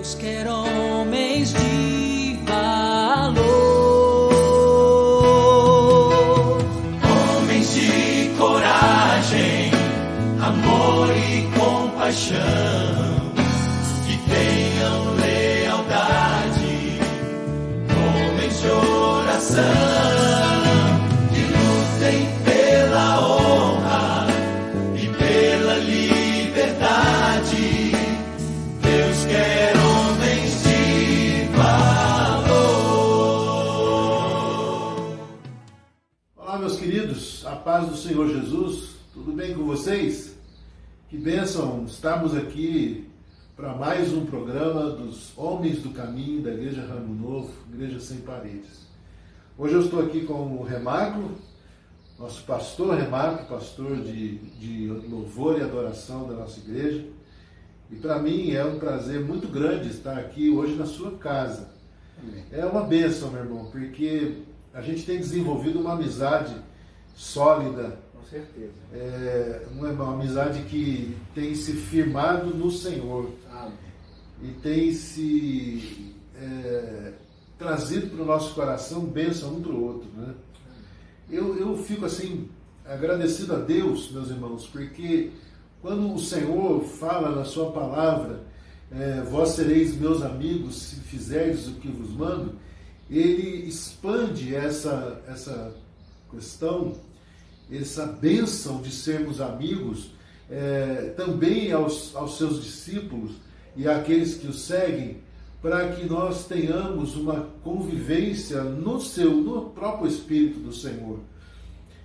Deus quer homens de valor, homens de coragem, amor e compaixão, que tenham lealdade, homens de oração, que lutem pela honra e pela liberdade. Deus quer homens de valor. Olá, meus queridos, a paz do Senhor Jesus, tudo bem com vocês? Que bênção estarmos aqui para mais um programa dos Homens do Caminho da Igreja Ramo Novo, Igreja Sem Paredes. Hoje eu estou aqui com o Remarco, nosso pastor Remarco, pastor de louvor e adoração da nossa igreja. E para mim é um prazer muito grande estar aqui hoje na sua casa. Amém. É uma bênção, meu irmão, porque a gente tem desenvolvido uma amizade sólida. Com certeza. Uma amizade que tem se firmado no Senhor. Amém. E tem se trazido para o nosso coração bênção um para o outro, né? Eu fico assim agradecido a Deus, meus irmãos, porque quando o Senhor fala na sua palavra, vós sereis meus amigos se fizerdes o que vos mando, ele expande essa questão, essa bênção de sermos amigos, também aos seus discípulos e àqueles que o seguem, para que nós tenhamos uma convivência no próprio Espírito do Senhor.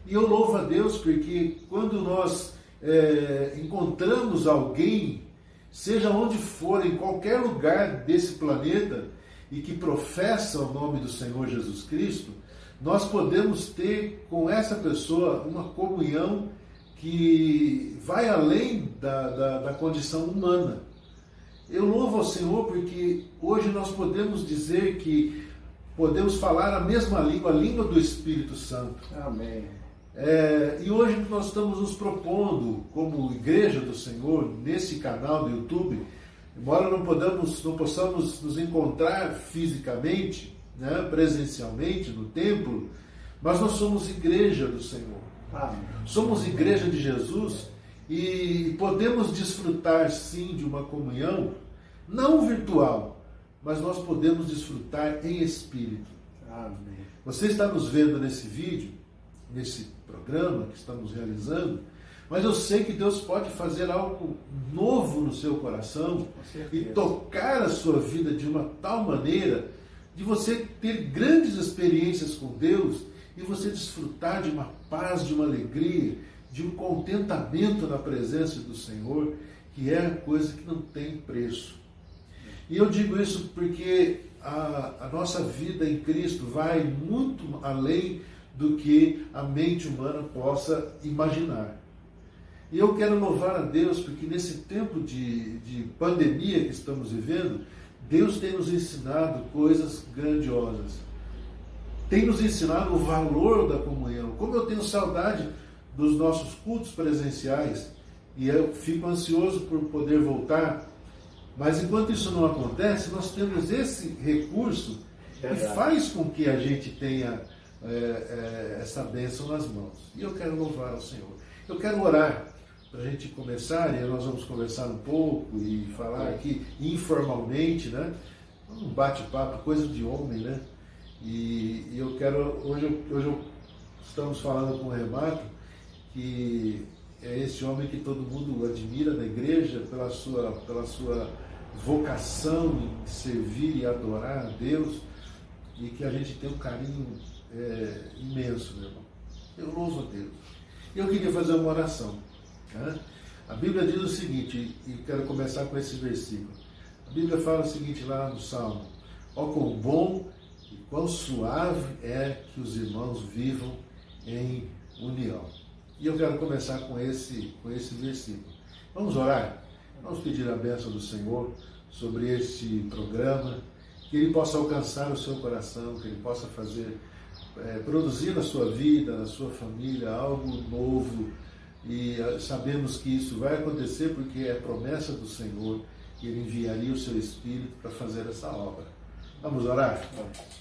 E eu louvo a Deus porque quando nós encontramos alguém, seja onde for, em qualquer lugar desse planeta, e que professa o nome do Senhor Jesus Cristo, nós podemos ter com essa pessoa uma comunhão que vai além da condição humana. Eu louvo ao Senhor porque hoje nós podemos dizer que podemos falar a mesma língua, a língua do Espírito Santo. Amém. E hoje nós estamos nos propondo, como Igreja do Senhor, nesse canal do YouTube, embora não possamos nos encontrar fisicamente, né, presencialmente no templo, mas nós somos Igreja do Senhor. Amém. Somos Igreja de Jesus e podemos desfrutar sim de uma comunhão, não virtual, mas nós podemos desfrutar em espírito. Amém. Você está nos vendo nesse vídeo, nesse programa que estamos realizando, mas eu sei que Deus pode fazer algo novo no seu coração e tocar a sua vida de uma tal maneira de você ter grandes experiências com Deus e você desfrutar de uma paz, de uma alegria, de um contentamento na presença do Senhor, que é a coisa que não tem preço. E eu digo isso porque a nossa vida em Cristo vai muito além do que a mente humana possa imaginar. E eu quero louvar a Deus porque nesse tempo de pandemia que estamos vivendo, Deus tem nos ensinado coisas grandiosas. Tem nos ensinado o valor da comunhão. Como eu tenho saudade dos nossos cultos presenciais e eu fico ansioso por poder voltar, mas enquanto isso não acontece, nós temos esse recurso que faz com que a gente tenha essa bênção nas mãos. E eu quero louvar ao Senhor. Eu quero orar para a gente começar, e nós vamos conversar um pouco e falar aqui informalmente, né? Um bate-papo, coisa de homem, né? E eu quero, hoje estamos falando com o Remarco, que é esse homem que todo mundo admira na igreja pela sua vocação em servir e adorar a Deus, e que a gente tem um carinho imenso, meu irmão. Eu louvo a Deus. Eu queria fazer uma oração. Né? A Bíblia diz o seguinte, e quero começar com esse versículo. A Bíblia fala o seguinte lá no Salmo: ó, quão bom e quão suave é que os irmãos vivam em união. E eu quero começar com esse versículo. Vamos orar? Vamos pedir a bênção do Senhor sobre este programa, que ele possa alcançar o seu coração, que ele possa fazer, produzir na sua vida, na sua família, algo novo. E sabemos que isso vai acontecer porque é promessa do Senhor que Ele enviaria o seu Espírito para fazer essa obra. Vamos orar?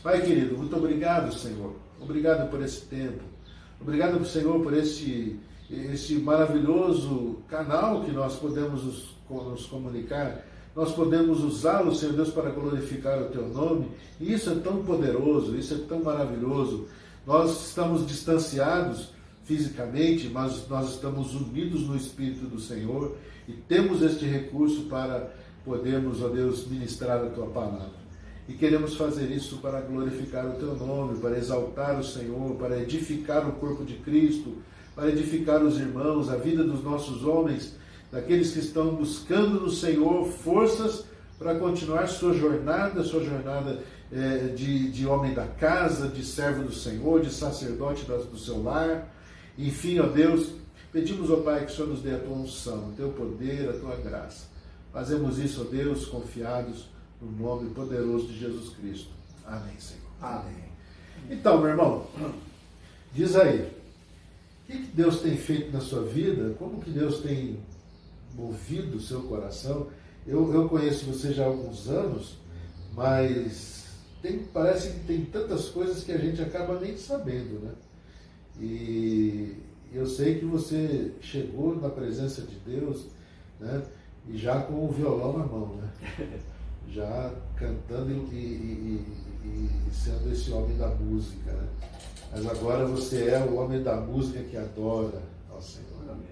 Pai querido, muito obrigado, Senhor. Obrigado por esse tempo. Obrigado, Senhor, por esse maravilhoso canal que nós podemos nos comunicar. Nós podemos usá-lo, Senhor Deus, para glorificar o Teu nome. E isso é tão poderoso, isso é tão maravilhoso. Nós estamos distanciados fisicamente, mas nós estamos unidos no Espírito do Senhor e temos este recurso para podermos, ó Deus, ministrar a Tua palavra. E queremos fazer isso para glorificar o Teu nome, para exaltar o Senhor, para edificar o corpo de Cristo, para edificar os irmãos, a vida dos nossos homens, daqueles que estão buscando no Senhor forças para continuar sua jornada de homem da casa, de servo do Senhor, de sacerdote do seu lar. Enfim, ó Deus, pedimos, ó Pai, que o Senhor nos dê a Tua unção, o Teu poder, a Tua graça. Fazemos isso, ó Deus, confiados no nome poderoso de Jesus Cristo. Amém, Senhor. Amém. Então, meu irmão, diz aí, o que Deus tem feito na sua vida? Como que Deus tem movido o seu coração? Eu conheço você já há alguns anos, mas parece que tem tantas coisas que a gente acaba nem sabendo, né? E eu sei que você chegou na presença de Deus, né? E já com o violão na mão, né? Já cantando e sendo esse homem da música, né? Mas agora você é o homem da música que adora ao Senhor. Amém.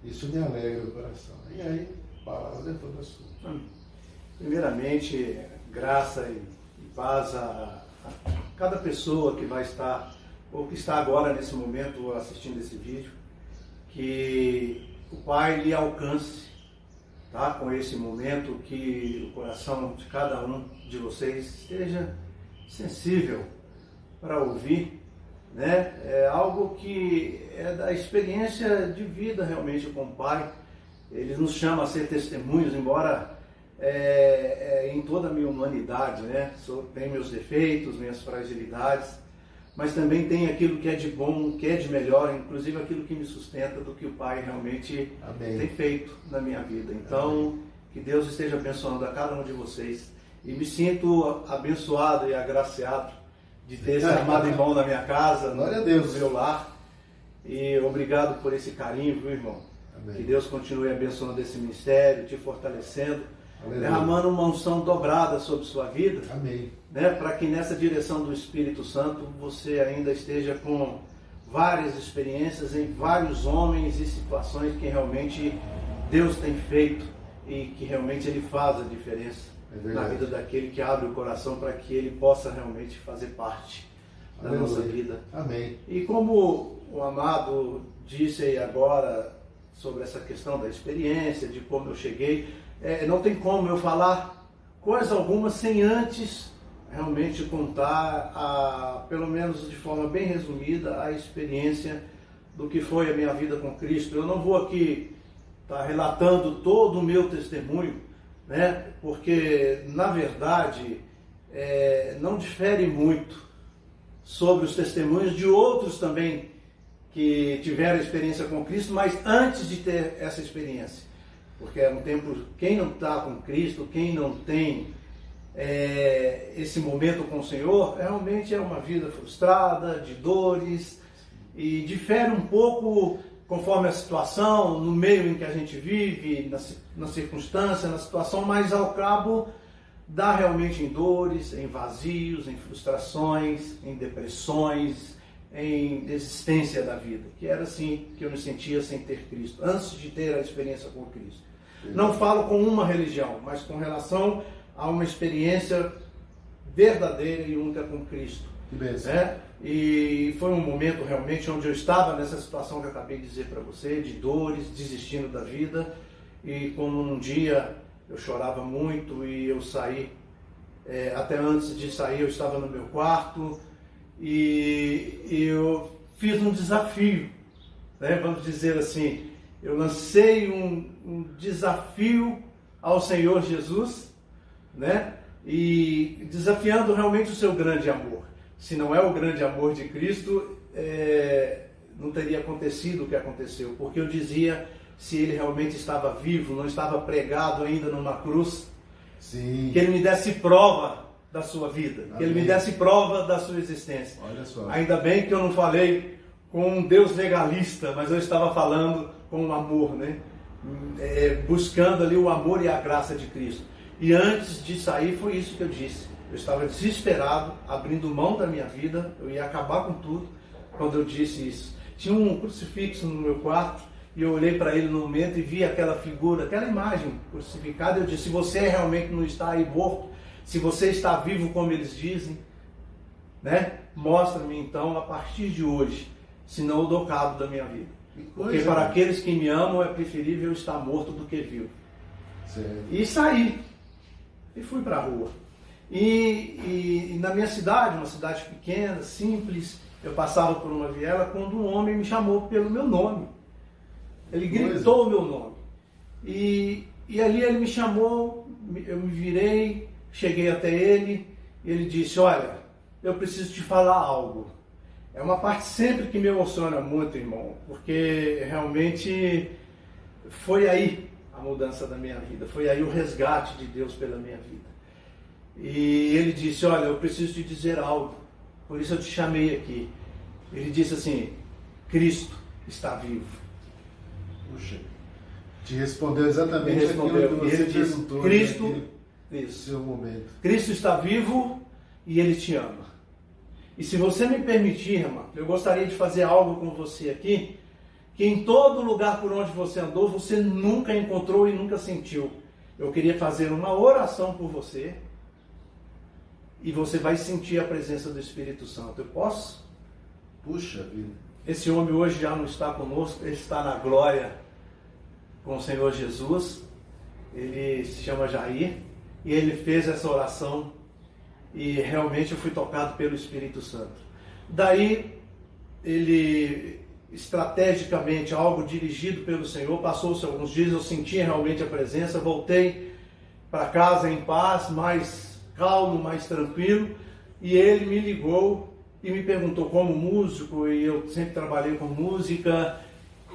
Isso me alegra o coração. E aí, a palavra é toda sua. Amém. Primeiramente, graça e paz a cada pessoa que vai estar, ou que está agora nesse momento assistindo esse vídeo, que o Pai lhe alcance, tá? Com esse momento, que o coração de cada um de vocês esteja sensível para ouvir, né? É algo que é da experiência de vida realmente com o Pai. Ele nos chama a ser testemunhos, embora em toda a minha humanidade, né? Tem meus defeitos, minhas fragilidades, mas também tem aquilo que é de bom, que é de melhor, inclusive aquilo que me sustenta do que o Pai realmente Amém. Tem feito na minha vida. Então, Amém. Que Deus esteja abençoando a cada um de vocês. E me sinto abençoado e agraciado de ter esse amado irmão na minha casa, Glória a Deus. No meu lar. E obrigado por esse carinho, viu, irmão? Amém. Que Deus continue abençoando esse ministério, te fortalecendo, Aleluia. Derramando uma unção dobrada sobre sua vida. Amém. Né, para que nessa direção do Espírito Santo você ainda esteja com várias experiências em vários homens e situações que realmente Deus tem feito e que realmente Ele faz a diferença na vida daquele que abre o coração para que ele possa realmente fazer parte da Aleluia. Nossa vida. Amém. E como o amado disse aí agora sobre essa questão da experiência, de como eu cheguei, não tem como eu falar coisa alguma sem antes realmente contar, pelo menos de forma bem resumida, a experiência do que foi a minha vida com Cristo. Eu não vou aqui estar relatando todo o meu testemunho, né? Porque, na verdade, não difere muito sobre os testemunhos de outros também que tiveram experiência com Cristo, mas antes de ter essa experiência. Porque é um tempo, quem não está com Cristo, quem não tem esse momento com o Senhor, realmente é uma vida frustrada, de dores, e difere um pouco conforme a situação, no meio em que a gente vive, na circunstância, na situação, mas ao cabo dá realmente em dores, em vazios, em frustrações, em depressões, em desistência da vida, que era assim que eu me sentia sem ter Cristo, antes de ter a experiência com Cristo. Não falo com uma religião, mas com relação a uma experiência verdadeira e única com Cristo. Que bênção. E foi um momento realmente onde eu estava nessa situação que eu acabei de dizer para você, de dores, desistindo da vida, e como um dia eu chorava muito e eu saí, até antes de sair eu estava no meu quarto e eu fiz um desafio, né? Vamos dizer assim, eu lancei um desafio ao Senhor Jesus, né? E desafiando realmente o seu grande amor. Se não é o grande amor de Cristo, não teria acontecido o que aconteceu, porque eu dizia, se ele realmente estava vivo, não estava pregado ainda numa cruz, Sim. Que Ele me desse prova da sua vida. Amém. Que Ele me desse prova da sua existência. Olha só. Ainda bem que eu não falei com um Deus legalista, mas eu estava falando com o amor, né? Buscando ali o amor e a graça de Cristo. E antes de sair foi isso que eu disse. Eu estava desesperado, abrindo mão da minha vida, eu ia acabar com tudo quando eu disse isso. Tinha um crucifixo no meu quarto e eu olhei para ele no momento e vi aquela figura, aquela imagem crucificada. Eu disse: se você realmente não está aí morto, se você está vivo como eles dizem, né? Mostra-me então a partir de hoje, senão eu dou cabo da minha vida. Porque para aqueles que me amam é preferível estar morto do que vivo. Certo. E saí. E fui para a rua. E na minha cidade, uma cidade pequena, simples, eu passava por uma viela quando um homem me chamou pelo meu nome. Ele gritou o meu nome. E ali ele me chamou, eu me virei, cheguei até ele, e ele disse: olha, eu preciso te falar algo. É uma parte sempre que me emociona muito, irmão, porque realmente foi aí a mudança da minha vida, foi aí o resgate de Deus pela minha vida. E ele disse: olha, eu preciso te dizer algo, por isso eu te chamei aqui. Ele disse assim: Cristo está vivo. Puxa, te respondeu exatamente aquilo que você perguntou. Cristo, isso. Seu momento. Cristo está vivo e Ele te ama. E se você me permitir, irmão, eu gostaria de fazer algo com você aqui, que em todo lugar por onde você andou, você nunca encontrou e nunca sentiu. Eu queria fazer uma oração por você, e você vai sentir a presença do Espírito Santo. Eu posso? Puxa vida. Esse homem hoje já não está conosco, ele está na glória com o Senhor Jesus. Ele se chama Jair, e ele fez essa oração, e realmente eu fui tocado pelo Espírito Santo. Daí, ele, estrategicamente, algo dirigido pelo Senhor, passou-se alguns dias, eu senti realmente a presença, voltei para casa em paz, mais calmo, mais tranquilo, e ele me ligou e me perguntou, como músico, e eu sempre trabalhei com música,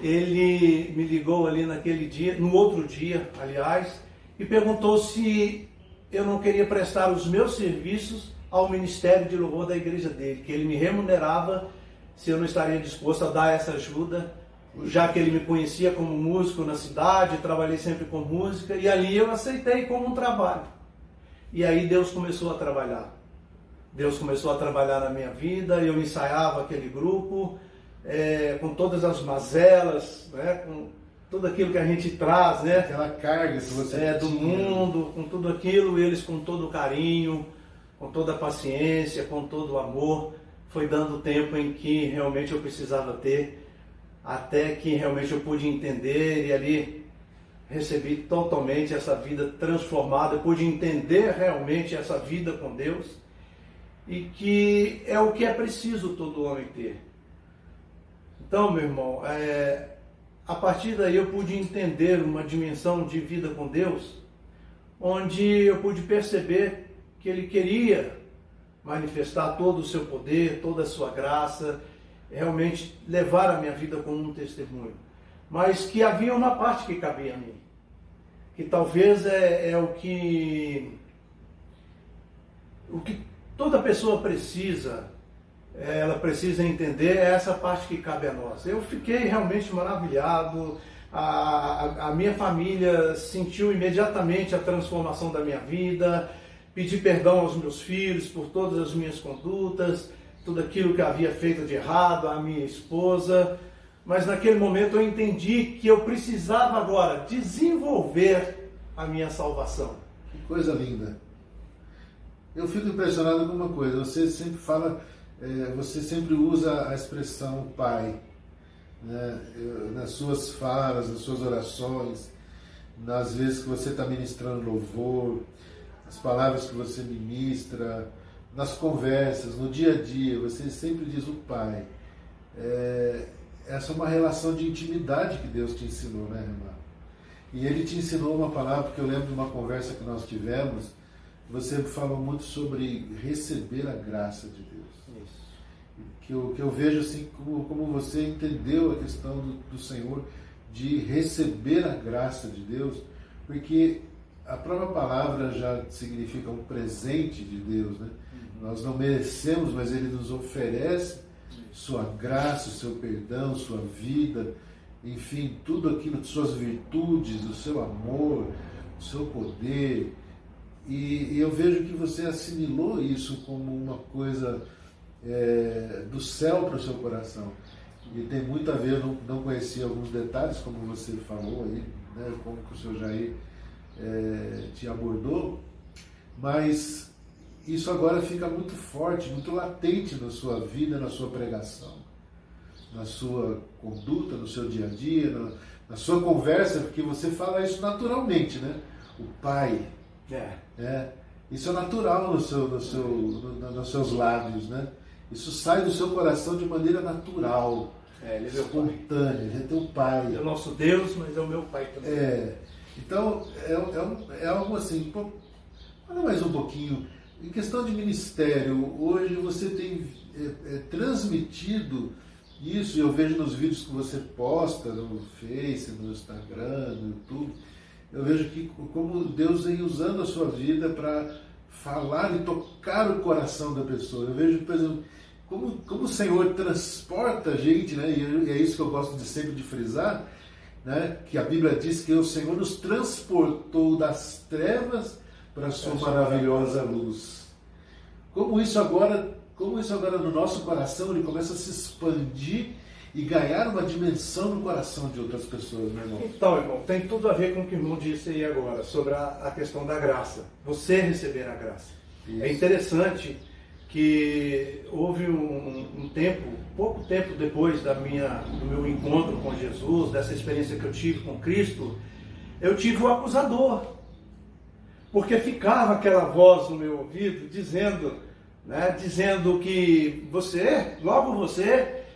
ele me ligou ali naquele dia, no outro dia, aliás, e perguntou se eu não queria prestar os meus serviços ao ministério de louvor da igreja dele, que ele me remunerava se eu não estaria disposto a dar essa ajuda, já que ele me conhecia como músico na cidade, trabalhei sempre com música, e ali eu aceitei como um trabalho. E aí Deus começou a trabalhar. Deus começou a trabalhar na minha vida, eu ensaiava aquele grupo, com todas as mazelas, né, com tudo aquilo que a gente traz, né? Aquela carga que você do mundo, com tudo aquilo, eles com todo o carinho, com toda a paciência, com todo o amor, foi dando tempo em que realmente eu precisava ter, até que realmente eu pude entender, e ali recebi totalmente essa vida transformada, eu pude entender realmente essa vida com Deus, e que é o que é preciso todo homem ter. Então, meu irmão, a partir daí eu pude entender uma dimensão de vida com Deus, onde eu pude perceber que Ele queria manifestar todo o seu poder, toda a sua graça, realmente levar a minha vida como um testemunho. Mas que havia uma parte que cabia a mim, que talvez é o que toda pessoa precisa, ela precisa entender, essa parte que cabe a nós. Eu fiquei realmente maravilhado, a minha família sentiu imediatamente a transformação da minha vida, pedi perdão aos meus filhos por todas as minhas condutas, tudo aquilo que havia feito de errado, a minha esposa, mas naquele momento eu entendi que eu precisava agora desenvolver a minha salvação. Que coisa linda. Eu fico impressionado com uma coisa, você sempre fala, você sempre usa a expressão Pai, né? Nas suas falas, nas suas orações, nas vezes que você está ministrando louvor, as palavras que você ministra, nas conversas, no dia a dia, você sempre diz o Pai. Essa é uma relação de intimidade que Deus te ensinou, né, irmã? E Ele te ensinou uma palavra, porque eu lembro de uma conversa que nós tivemos, você falou muito sobre receber a graça de Deus. Isso. Que eu vejo assim, como você entendeu a questão do Senhor, de receber a graça de Deus, porque a própria palavra já significa um presente de Deus, né? Nós não merecemos, mas Ele nos oferece sua graça, o seu perdão, sua vida, enfim, tudo aquilo, suas virtudes, o seu amor, o seu poder. E eu vejo que você assimilou isso como uma coisa do céu para o seu coração. E tem muito a ver, eu não conhecia alguns detalhes, como você falou aí, né, como que o Sr. Jair te abordou, mas isso agora fica muito forte, muito latente na sua vida, na sua pregação, na sua conduta, no seu dia a dia, na sua conversa, porque você fala isso naturalmente, né? O Pai. Isso é natural nos seus lábios, né? Isso sai do seu coração de maneira natural, Ele é meu espontânea. Ele é teu Pai. É o nosso Deus, mas é o meu Pai também. Então, é algo assim. Fala mais um pouquinho. Em questão de ministério, hoje você tem transmitido isso, e eu vejo nos vídeos que você posta no Face, no Instagram, no YouTube, eu vejo que como Deus vem usando a sua vida para falar e tocar o coração da pessoa. Eu vejo, por exemplo, como o Senhor transporta a gente, né? E é isso que eu gosto sempre de frisar, né? Que a Bíblia diz que o Senhor nos transportou das trevas para a sua maravilhosa luz. Como isso agora no nosso coração, ele começa a se expandir e ganhar uma dimensão no coração de outras pessoas, meu irmão. Então, irmão, tem tudo a ver com o que o irmão disse aí agora, sobre a questão da graça. Você receber a graça. Isso. É interessante que houve um tempo, pouco tempo depois do meu encontro com Jesus, dessa experiência que eu tive com Cristo, eu tive o acusador. Porque ficava aquela voz no meu ouvido dizendo que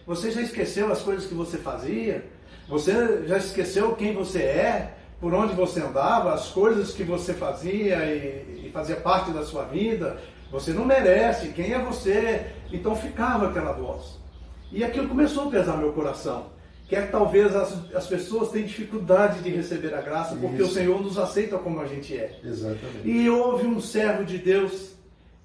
você já esqueceu as coisas que você fazia, você já esqueceu quem você é, por onde você andava, as coisas que você fazia e fazia parte da sua vida, você não merece, quem é você? Então ficava aquela voz. E aquilo começou a pesar meu coração. Que é que talvez as pessoas têm dificuldade de receber a graça, porque o Senhor nos aceita como a gente é. Exatamente. E houve um servo de Deus,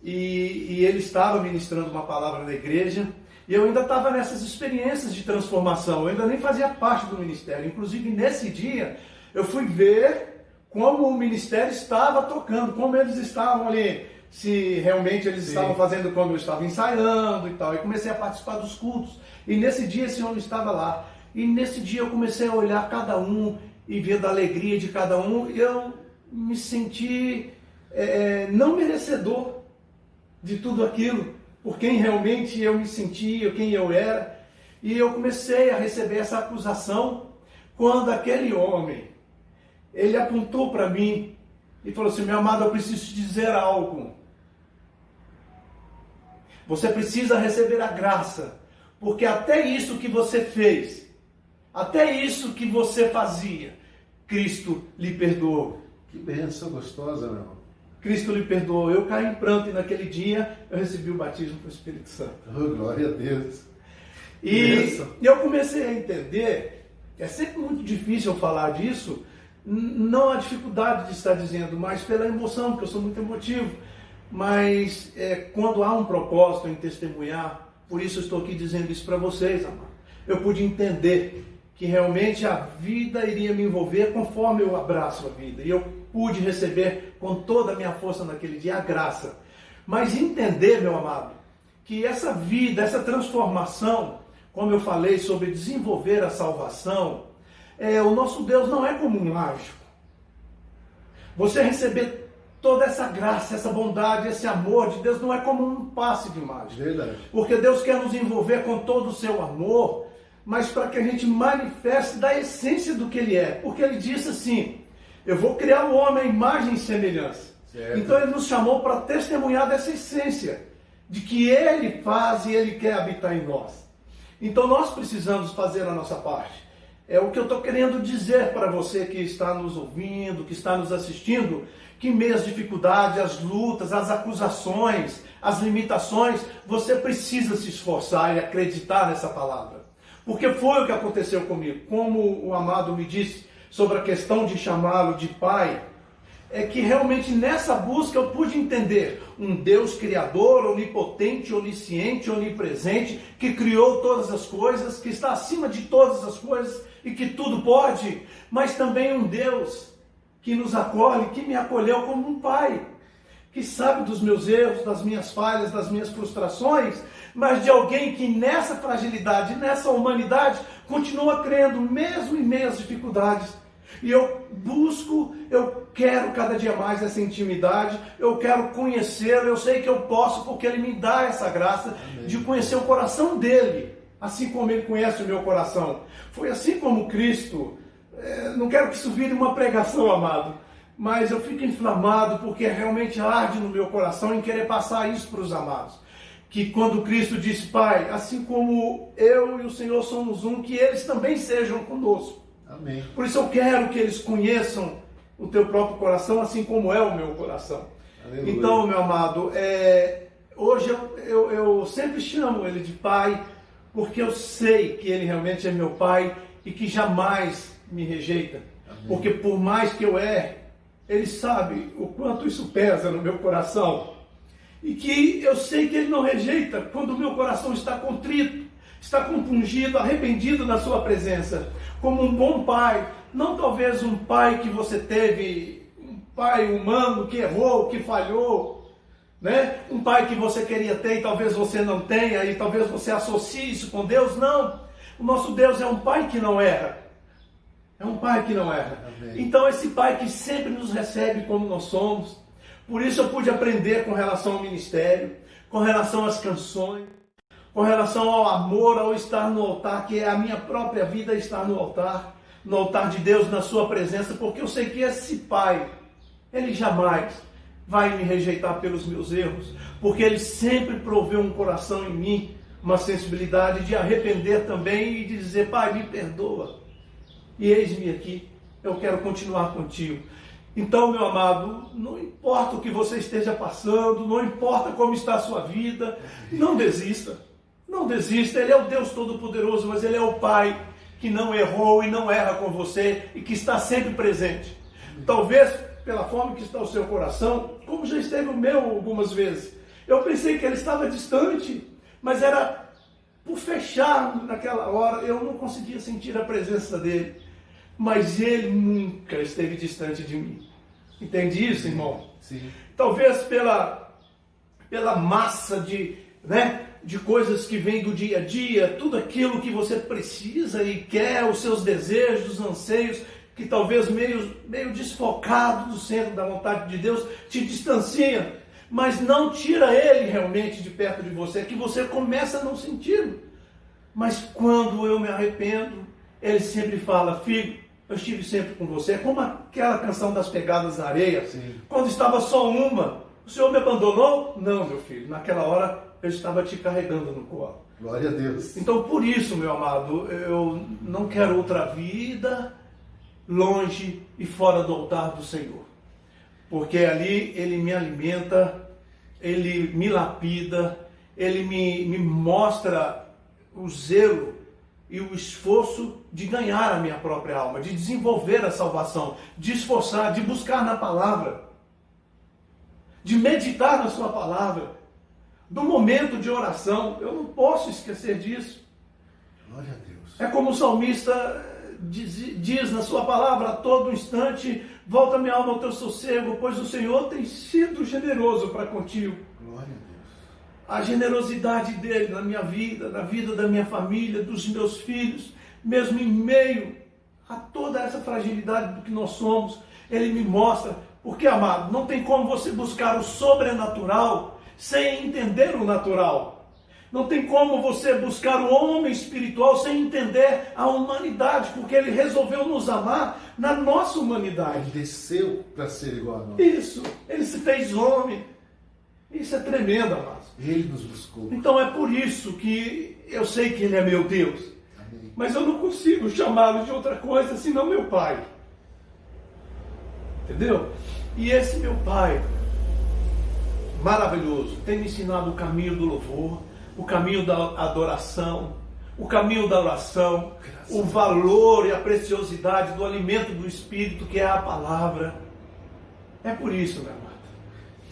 e ele estava ministrando uma palavra na igreja, e eu ainda estava nessas experiências de transformação, eu ainda nem fazia parte do ministério. Inclusive, nesse dia, eu fui ver como o ministério estava tocando, como eles estavam ali, se realmente eles estavam fazendo como eu estava ensaiando e tal. E comecei a participar dos cultos, e nesse dia esse homem estava lá. E nesse dia eu comecei a olhar cada um e ver da alegria de cada um, e eu me senti não merecedor de tudo aquilo, por quem realmente eu me sentia, quem eu era. E eu comecei a receber essa acusação quando aquele homem, ele apontou para mim e falou assim: meu amado, eu preciso te dizer algo. Você precisa receber a graça, porque até isso que você fez, até isso que você fazia, Cristo lhe perdoou. Que bênção gostosa, meu irmão. Cristo lhe perdoou. Eu caí em pranto e naquele dia eu recebi o batismo com o Espírito Santo. Oh, glória a Deus. E eu comecei a entender, é sempre muito difícil eu falar disso, não a dificuldade de estar dizendo, mas pela emoção, porque eu sou muito emotivo. Mas quando há um propósito em testemunhar, por isso eu estou aqui dizendo isso para vocês, amado. Eu pude entender que realmente a vida iria me envolver conforme eu abraço a vida. E eu pude receber com toda a minha força naquele dia a graça. Mas entender, meu amado, que essa vida, essa transformação, como eu falei sobre desenvolver a salvação, o nosso Deus não é como um mágico. Você receber toda essa graça, essa bondade, esse amor de Deus não é como um passe de mágica. Verdade. Porque Deus quer nos envolver com todo o seu amor, mas para que a gente manifeste da essência do que Ele é. Porque Ele disse assim: eu vou criar o homem à imagem e semelhança. Certo. Então Ele nos chamou para testemunhar dessa essência, de que Ele faz e Ele quer habitar em nós. Então nós precisamos fazer a nossa parte. É o que eu estou querendo dizer para você que está nos ouvindo, que está nos assistindo, que em meio às dificuldades, às lutas, às acusações, às limitações, você precisa se esforçar e acreditar nessa palavra. Porque foi o que aconteceu comigo. Como o amado me disse sobre a questão de chamá-lo de pai, é que realmente nessa busca eu pude entender um Deus criador, onipotente, onisciente, onipresente, que criou todas as coisas, que está acima de todas as coisas e que tudo pode, mas também um Deus que nos acolhe, que me acolheu como um pai, que sabe dos meus erros, das minhas falhas, das minhas frustrações, mas de alguém que nessa fragilidade, nessa humanidade, continua crendo, mesmo em meio às dificuldades. E eu busco, eu quero cada dia mais essa intimidade, eu quero conhecê-lo, eu sei que eu posso, porque ele me dá essa graça de conhecer o coração dele, assim como ele conhece o meu coração. Foi assim como Cristo, não quero que isso vire uma pregação, amado, mas eu fico inflamado porque realmente arde no meu coração em querer passar isso para os amados. Que quando Cristo disse, Pai, assim como eu e o Senhor somos um, que eles também sejam conosco. Amém. Por isso eu quero que eles conheçam o teu próprio coração, assim como é o meu coração. Aleluia. Então, meu amado, hoje eu sempre chamo ele de Pai, porque eu sei que ele realmente é meu Pai e que jamais me rejeita. Amém. Porque por mais que eu erre, ele sabe o quanto isso pesa no meu coração. E que eu sei que ele não rejeita quando o meu coração está contrito, está compungido, arrependido na sua presença. Como um bom pai, não talvez um pai que você teve, um pai humano que errou, que falhou, né? Um pai que você queria ter e talvez você não tenha, e talvez você associe isso com Deus. Não, o nosso Deus é um pai que não erra. É um pai que não erra. Amém. Então esse pai que sempre nos recebe como nós somos. Por isso eu pude aprender com relação ao ministério, com relação às canções, com relação ao amor, ao estar no altar, que é a minha própria vida estar no altar de Deus, na sua presença, porque eu sei que esse Pai, ele jamais vai me rejeitar pelos meus erros, porque ele sempre proveu um coração em mim, uma sensibilidade de arrepender também e de dizer, Pai, me perdoa, e eis-me aqui, eu quero continuar contigo. Então, meu amado, não importa o que você esteja passando, não importa como está a sua vida, não desista. Não desista, ele é o Deus Todo-Poderoso, mas ele é o Pai que não errou e não erra com você e que está sempre presente. Talvez pela forma que está o seu coração, como já esteve o meu algumas vezes. Eu pensei que ele estava distante, mas era por fechar naquela hora, eu não conseguia sentir a presença dele. Mas ele nunca esteve distante de mim. Entende isso, irmão? Sim. Talvez pela massa de coisas que vêm do dia a dia, tudo aquilo que você precisa e quer, os seus desejos, anseios, que talvez meio desfocado do centro da vontade de Deus, te distancia, mas não tira ele realmente de perto de você, que você começa a não senti-lo. Mas quando eu me arrependo, ele sempre fala, filho, eu estive sempre com você. É como aquela canção das pegadas na areia. Sim. Quando estava só uma, o Senhor me abandonou? Não, meu filho, naquela hora eu estava te carregando no colo. Glória a Deus. Então, por isso, meu amado, eu não quero outra vida longe e fora do altar do Senhor. Porque ali ele me alimenta, ele me lapida, ele me mostra o zelo e o esforço de ganhar a minha própria alma, de desenvolver a salvação, de esforçar, de buscar na palavra, de meditar na sua palavra, do momento de oração. Eu não posso esquecer disso. Glória a Deus. É como o salmista diz na sua palavra, a todo instante, volta minha alma ao teu sossego, pois o Senhor tem sido generoso para contigo. Glória a Deus. A generosidade dele na minha vida, na vida da minha família, dos meus filhos, mesmo em meio a toda essa fragilidade do que nós somos, ele me mostra. Porque, amado, não tem como você buscar o sobrenatural sem entender o natural. Não tem como você buscar o homem espiritual sem entender a humanidade, porque ele resolveu nos amar na nossa humanidade. Ele desceu para ser igual a nós. Isso, ele se fez homem. Isso é tremendo, amados. Ele nos buscou. Então é por isso que eu sei que ele é meu Deus. Amém. Mas eu não consigo chamá-lo de outra coisa senão meu Pai. Entendeu? E esse meu Pai maravilhoso tem me ensinado o caminho do louvor, o caminho da adoração, o caminho da oração, o valor e a preciosidade do alimento do Espírito, que é a palavra. É por isso, meu amado.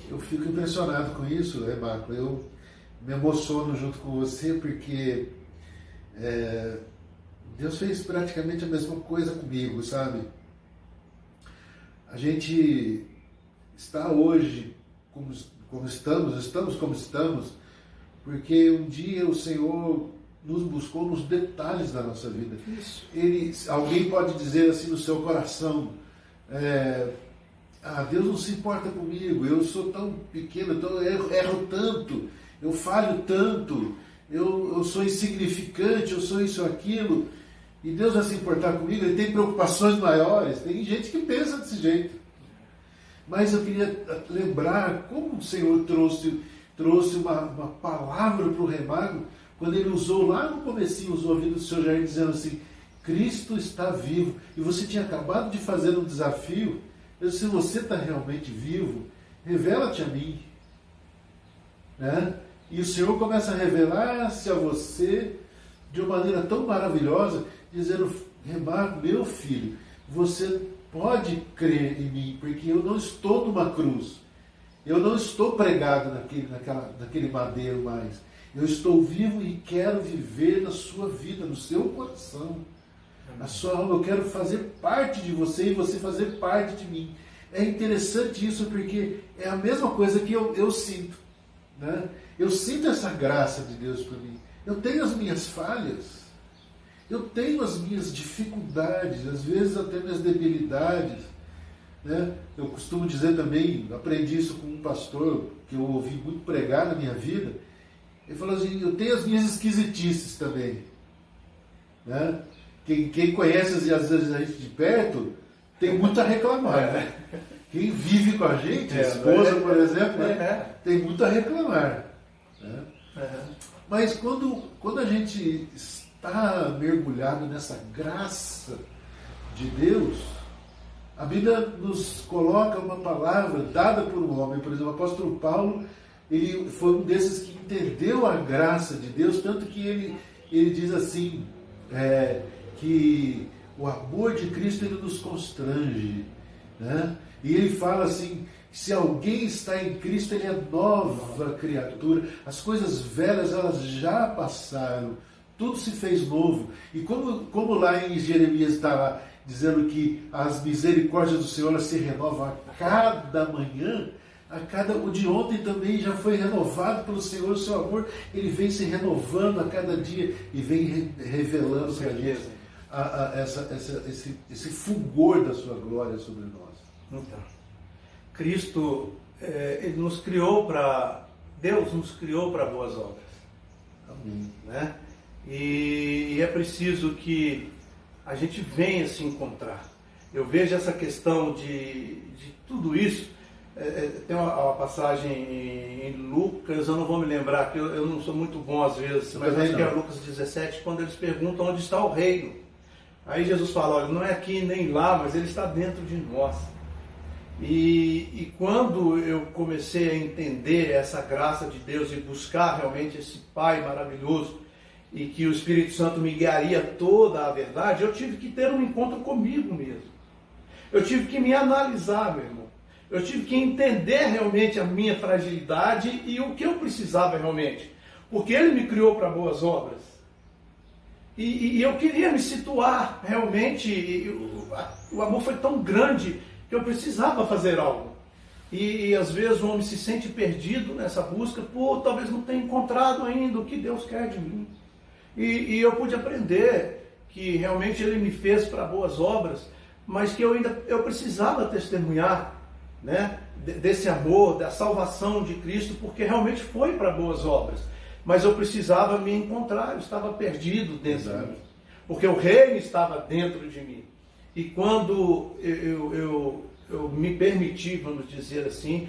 Eu fico impressionado com isso, Marco. Eu me emociono junto com você porque Deus fez praticamente a mesma coisa comigo, sabe? A gente está hoje como estamos, porque um dia o Senhor nos buscou nos detalhes da nossa vida. Isso. Alguém pode dizer assim no seu coração, Deus não se importa comigo, eu sou tão pequeno, eu erro tanto, eu falho tanto, eu sou insignificante, eu sou isso ou aquilo, e Deus vai se importar comigo, Ele tem preocupações maiores. Tem gente que pensa desse jeito. Mas eu queria lembrar como o Senhor trouxe uma palavra para o Remago, quando Ele usou lá no comecinho, usou a vida do Senhor Jair, dizendo assim, Cristo está vivo. E você tinha acabado de fazer um desafio. Eu disse, se você está realmente vivo, revela-te a mim. Né? E o Senhor começa a revelar-se a você de uma maneira tão maravilhosa, dizendo, Remago, meu filho, você pode crer em mim, porque eu não estou numa cruz. Eu não estou pregado naquele madeiro mais. Eu estou vivo e quero viver na sua vida, no seu coração. Na sua alma, eu quero fazer parte de você e você fazer parte de mim. É interessante isso porque é a mesma coisa que eu sinto. Né? Eu sinto essa graça de Deus para mim. Eu tenho as minhas falhas. Eu tenho as minhas dificuldades, às vezes até minhas debilidades. Né? Eu costumo dizer também, aprendi isso com um pastor que eu ouvi muito pregar na minha vida. Ele falou assim, eu tenho as minhas esquisitices também. Né? Quem conhece às vezes a gente de perto, tem muito a reclamar. Né? Quem vive com a gente, a esposa, por exemplo, tem muito a reclamar. Né? Mas quando a gente está mergulhado nessa graça de Deus, a Bíblia nos coloca uma palavra dada por um homem. Por exemplo, o apóstolo Paulo, ele foi um desses que entendeu a graça de Deus, tanto que ele diz assim, que o amor de Cristo ele nos constrange. Né? E ele fala assim, se alguém está em Cristo, ele é nova criatura. As coisas velhas, elas já passaram. Tudo se fez novo. E como lá em Jeremias está lá, dizendo que as misericórdias do Senhor se renovam a cada manhã, o de ontem também já foi renovado pelo Senhor, o seu amor, ele vem se renovando a cada dia e vem revelando para a gente esse fulgor da sua glória sobre nós. Então, Cristo, ele nos criou Deus nos criou para boas obras. Amém. Né? E é preciso que a gente venha se encontrar. Eu vejo essa questão de tudo isso. Tem uma passagem em Lucas, eu não vou me lembrar, que eu não sou muito bom às vezes, mas acho que é Lucas 17, quando eles perguntam onde está o reino. Aí Jesus fala, olha, não é aqui nem lá, mas ele está dentro de nós. E quando eu comecei a entender essa graça de Deus e buscar realmente esse Pai maravilhoso, e que o Espírito Santo me guiaria toda a verdade, eu tive que ter um encontro comigo mesmo. Eu tive que me analisar, meu irmão. Eu tive que entender realmente a minha fragilidade e o que eu precisava realmente. Porque Ele me criou para boas obras. E eu queria me situar realmente. O amor foi tão grande que eu precisava fazer algo. E às vezes o homem se sente perdido nessa busca, talvez não tenha encontrado ainda o que Deus quer de mim. E eu pude aprender que realmente Ele me fez para boas obras, mas que eu precisava testemunhar, né, desse amor, da salvação de Cristo, porque realmente foi para boas obras. Mas eu precisava me encontrar, eu estava perdido dentro de mim, porque o reino estava dentro de mim. E quando eu me permiti, vamos dizer assim,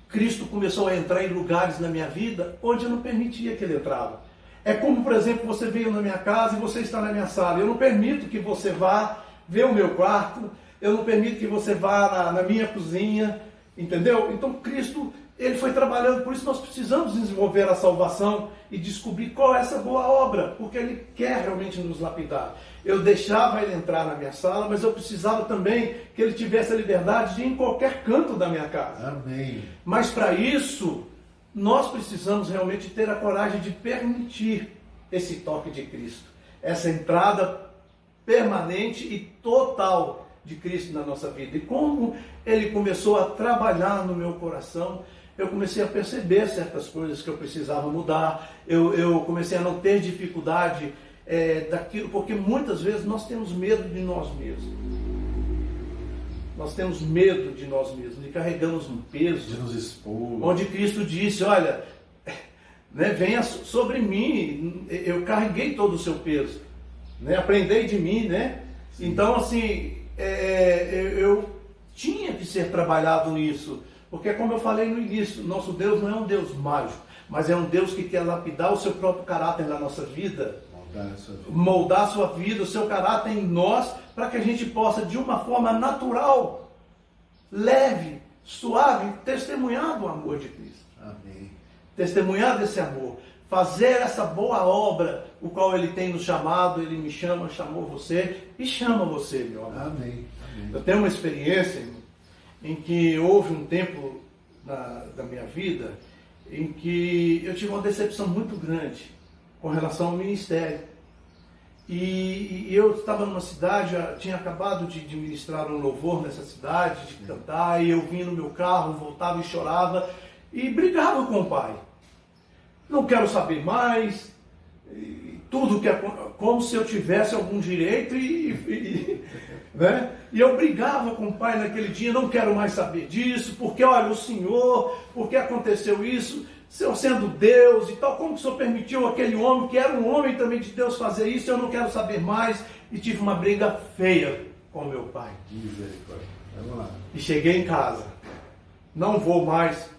Cristo começou a entrar em lugares na minha vida onde eu não permitia que Ele entrava. É como, por exemplo, você veio na minha casa e você está na minha sala. Eu não permito que você vá ver o meu quarto, eu não permito que você vá na minha cozinha, Entendeu? Então Cristo, Ele foi trabalhando, por isso nós precisamos desenvolver a salvação e descobrir qual é essa boa obra, porque Ele quer realmente nos lapidar. Eu deixava Ele entrar na minha sala, mas eu precisava também que Ele tivesse a liberdade de ir em qualquer canto da minha casa. Amém. Mas para isso, nós precisamos realmente ter a coragem de permitir esse toque de Cristo, essa entrada permanente e total de Cristo na nossa vida. E como Ele começou a trabalhar no meu coração, eu comecei a perceber certas coisas que eu precisava mudar, eu comecei a não ter dificuldade daquilo, porque muitas vezes nós temos medo de nós mesmos. Nós temos medo de nós mesmos e carregamos um peso. De nos expor. Onde Cristo disse, olha, né, venha sobre mim, eu carreguei todo o seu peso. Né, aprendei de mim, né? Sim. Então, assim, eu tinha que ser trabalhado nisso. Porque, como eu falei no início, nosso Deus não é um Deus mágico, mas é um Deus que quer lapidar o seu próprio caráter na nossa vida. Moldar a sua vida, o seu caráter em nós, para que a gente possa, de uma forma natural, leve, suave, testemunhar do amor de Cristo. Amém. Testemunhar desse amor. Fazer essa boa obra, o qual Ele tem nos chamado. Ele me chama, chamou você e chama você, meu amor. Amém. Amém. Eu tenho uma experiência em que houve um tempo da minha vida em que eu tive uma decepção muito grande com relação ao ministério. E eu estava numa cidade, tinha acabado de ministrar um louvor nessa cidade, de cantar, e eu vinha no meu carro, voltava e chorava, e brigava com o pai. Não quero saber mais, tudo que é como se eu tivesse algum direito, né? E eu brigava com o pai naquele dia, não quero mais saber disso, porque olha, o Senhor, porque aconteceu isso? Senhor sendo Deus e tal, como que o Senhor permitiu aquele homem, que era um homem também de Deus, fazer isso? Eu não quero saber mais. E tive uma briga feia com meu pai. Misericórdia. Vamos lá. E cheguei em casa. Não vou mais.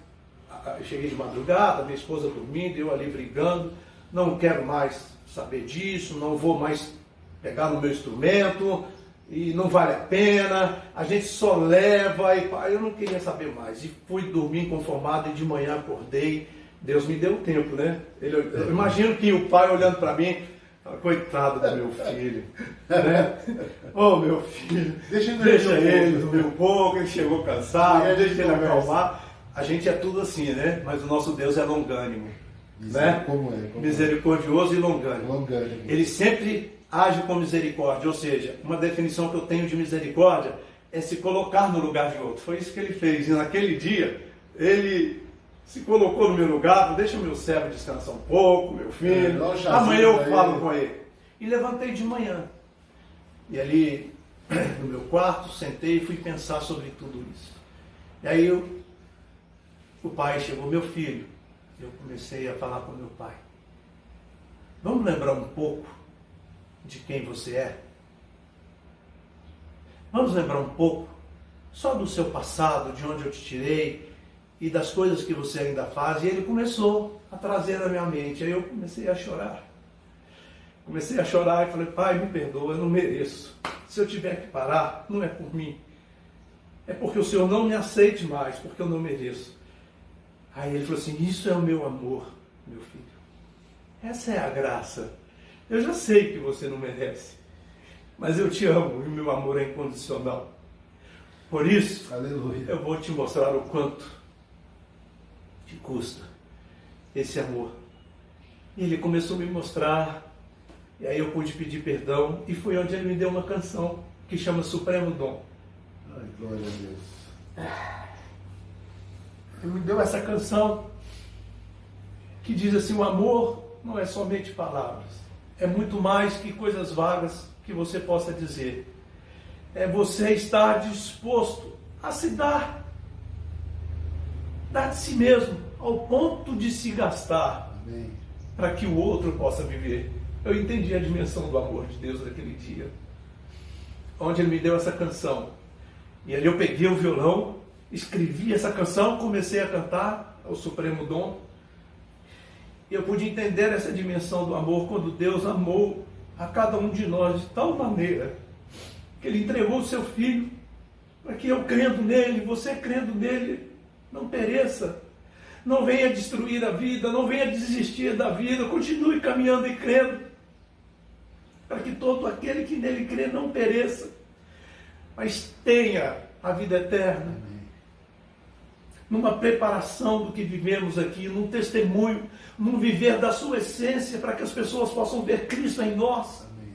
Eu cheguei de madrugada, minha esposa dormindo, eu ali brigando. Não quero mais saber disso, não vou mais pegar no meu instrumento. E não vale a pena, a gente só leva. E eu não queria saber mais. E fui dormir inconformado e de manhã acordei. Deus me deu tempo, né? Eu imagino que o pai olhando para mim, coitado do meu filho, né? Oh, meu filho, deixa ele dormir um pouco, ele chegou cansado, deixa ele acalmar. A gente é tudo assim, né? Mas o nosso Deus é longânimo, né? Como é? Misericordioso e longânimo. Longânimo. Ele sempre age com misericórdia, ou seja, uma definição que eu tenho de misericórdia é se colocar no lugar de outro. Foi isso que ele fez. E naquele dia, ele se colocou no meu lugar, deixa o meu servo descansar um pouco, meu filho, amanhã eu falo com ele. E levantei de manhã. E ali, no meu quarto, sentei e fui pensar sobre tudo isso. E aí o pai chegou, meu filho, eu comecei a falar com meu pai. Vamos lembrar um pouco de quem você é? Vamos lembrar um pouco só do seu passado, de onde eu te tirei e das coisas que você ainda faz. E ele começou a trazer na minha mente. Aí eu comecei a chorar. Comecei a chorar e falei, pai, me perdoa, eu não mereço. Se eu tiver que parar, não é por mim. É porque o Senhor não me aceite mais, porque eu não mereço. Aí ele falou assim, isso é o meu amor, meu filho. Essa é a graça. Eu já sei que você não merece, mas eu te amo e o meu amor é incondicional. Por isso, aleluia, eu vou te mostrar o quanto te custa esse amor. E ele começou a me mostrar, e aí eu pude pedir perdão, e foi onde ele me deu uma canção que chama Supremo Dom. Ai, glória a Deus. Ele me deu essa canção que diz assim, o amor não é somente palavras. É muito mais que coisas vagas que você possa dizer. É você estar disposto a se dar. Dar de si mesmo, ao ponto de se gastar. Amém. Para que o outro possa viver. Eu entendi a dimensão do amor de Deus naquele dia. Onde ele me deu essa canção. E ali eu peguei o violão, escrevi essa canção, comecei a cantar ao Supremo Dom. Eu pude entender essa dimensão do amor quando Deus amou a cada um de nós de tal maneira que Ele entregou o seu Filho para que eu crendo nele, você crendo nele, Não pereça. Não venha destruir a vida, não venha desistir da vida, continue caminhando e crendo, para que todo aquele que nele crê não pereça, mas tenha a vida eterna. Numa preparação do que vivemos aqui, num testemunho, num viver da sua essência, para que as pessoas possam ver Cristo em nós. Amém.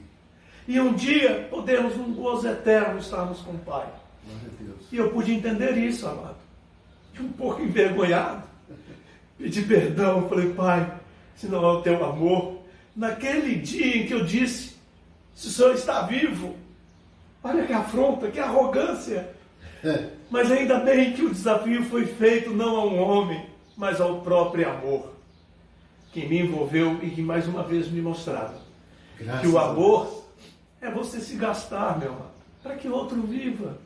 E um dia podermos, num gozo eterno, estarmos com o Pai. Glória a Deus. E eu pude entender isso, amado. E um pouco envergonhado. Pedi perdão, falei, Pai, se não é o teu amor. Naquele dia em que eu disse, se o Senhor está vivo, olha que afronta, que arrogância. Mas ainda bem que o desafio foi feito não a um homem, mas ao próprio amor, que me envolveu e que mais uma vez me mostrava que o amor é você se gastar, meu amado, para que outro viva.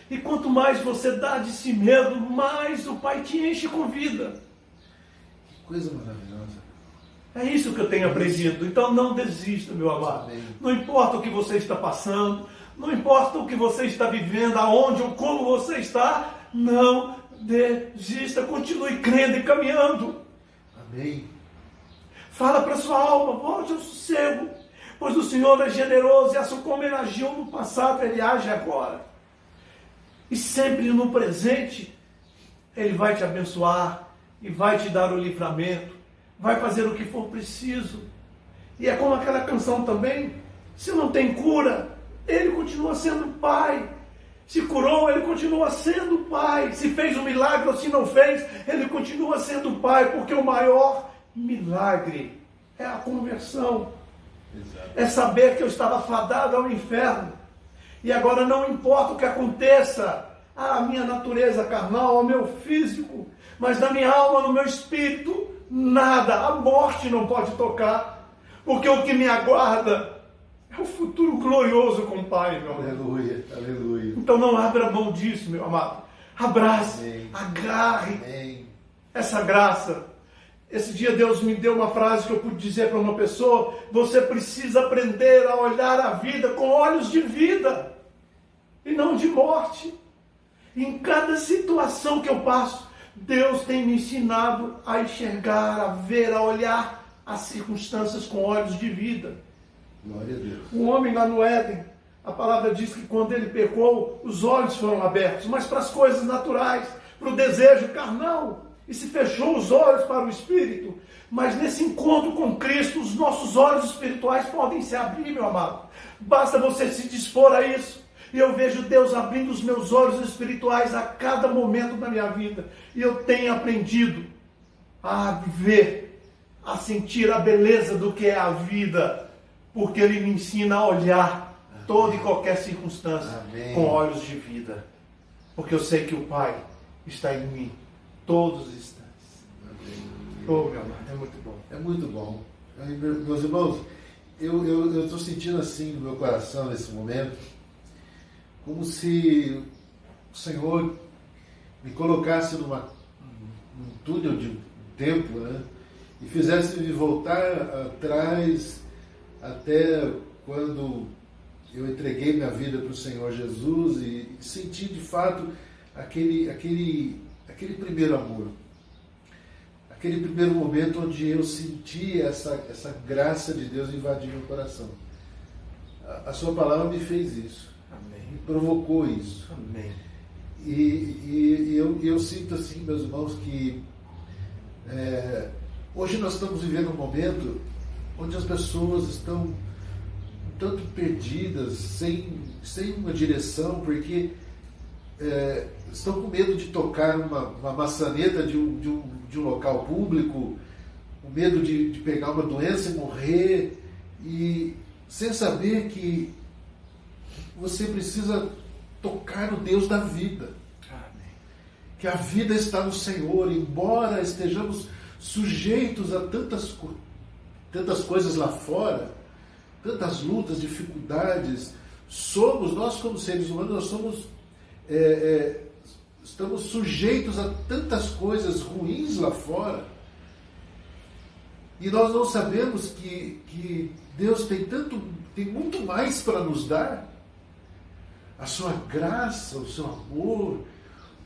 E quanto mais você dá de si mesmo, mais o Pai te enche com vida. Coisa maravilhosa. É isso que eu tenho aprendido. Então não desista, meu amado. Amém. Não importa o que você está passando, não importa o que você está vivendo, aonde ou como você está, não desista. Continue crendo e caminhando. Amém. Fala para sua alma, volte ao sossego, pois o Senhor é generoso e assim como Ele agiu no passado, Ele age agora. E sempre no presente, Ele vai te abençoar e vai te dar o livramento, vai fazer o que for preciso. E é como aquela canção também, se não tem cura, Ele continua sendo Pai. Se curou, Ele continua sendo Pai. Se fez um milagre ou se não fez, Ele continua sendo Pai, porque o maior milagre é a conversão. Exato. É saber que eu estava fadado ao inferno. E agora não importa o que aconteça, a minha natureza carnal, ao meu físico, mas na minha alma, no meu espírito, nada, a morte não pode tocar, porque o que me aguarda é o futuro glorioso com o Pai, meu amado. Aleluia, aleluia. Então não abra mão disso, meu amado. Abrace, Amém. agarre Amém. essa graça. Esse dia Deus me deu uma frase que eu pude dizer para uma pessoa: você precisa aprender a olhar a vida com olhos de vida e não de morte. Em cada situação que eu passo, Deus tem me ensinado a enxergar, a ver, a olhar as circunstâncias com olhos de vida. Glória a Deus. Um homem lá no Éden, a palavra diz que quando ele pecou, os olhos foram abertos, mas para as coisas naturais, para o desejo carnal, e se fechou os olhos para o Espírito. Mas nesse encontro com Cristo, os nossos olhos espirituais podem se abrir, meu amado. Basta você se dispor a isso. E eu vejo Deus abrindo os meus olhos espirituais a cada momento da minha vida. E eu tenho aprendido a ver, a sentir a beleza do que é a vida, porque Ele me ensina a olhar toda e qualquer circunstância Amém. com olhos de vida. Porque eu sei que o Pai está em mim todos os instantes. Oh, meu amado, é muito bom. É muito bom. Aí, meus irmãos, eu estou sentindo assim no meu coração nesse momento, como se o Senhor me colocasse num túnel de tempo, né? E fizesse me voltar atrás até quando eu entreguei minha vida para o Senhor Jesus e senti de fato aquele primeiro amor. Aquele primeiro momento onde eu senti essa graça de Deus invadir meu coração. A sua palavra me fez isso. Amém. Me provocou isso. Amém. E eu sinto assim, meus irmãos, que hoje nós estamos vivendo um momento onde as pessoas estão um tanto perdidas, sem uma direção, porque estão com medo de tocar uma maçaneta de um local público, com medo de pegar uma doença e morrer, e sem saber que você precisa tocar no Deus da vida. Amém. Que a vida está no Senhor, embora estejamos sujeitos a tantas coisas lá fora, tantas lutas, dificuldades, nós como seres humanos, estamos sujeitos a tantas coisas ruins lá fora, e nós não sabemos que Deus tem muito mais para nos dar. A sua graça, o seu amor,